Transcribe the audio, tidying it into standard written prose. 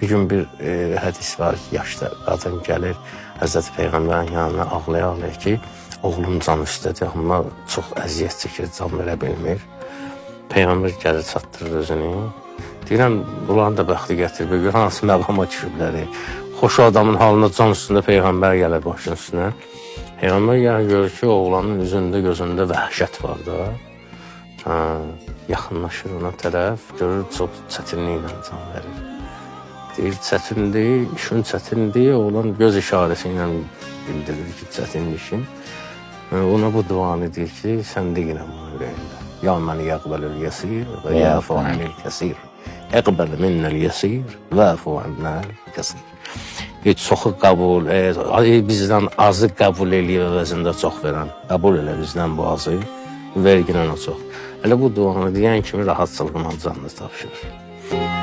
Bir gün bir hədis var, yaşlı qadın gəlir Həzrəti Peyğəmbərin yanına ağlaya-ağlaya ki, oğlum can üstədir, amma çox əziyyət çəkir, can verə bilmir. Peyğəmbər gəlir çatdırır özünü. Deyirəm, bunların da bəxti gətirib, bir hansı məqama düşübləri. Xoş adamın halına can üstündə Peyğəmbər gəlir başının üstünə. Peyğəmbər yəni görür ki, oğlanın üzündə, gözündə vəhşət var da. Yaxınlaşır ona tərəf, görür çox çətinliklə can verir. Deyir, çətindir, işin çətindir, oğlan göz işarəsi ilə bildirir ki, çətin işin. Ona bu duanı deyir ki, sən deyirəm onun ürəyində. Ya məni yəqbəlül yəsir və yəfu anil kəsir. Əqbəl minnəl yəsir və əfu annəl kəsir. Çoxu qəbul, bizdən azı qəbul eləyib əvəzində çox verən. Qəbul elə bizdən bu azı, verginən o çox. Elə bu duanı deyən kimi rahatçılığına canını tapşırır.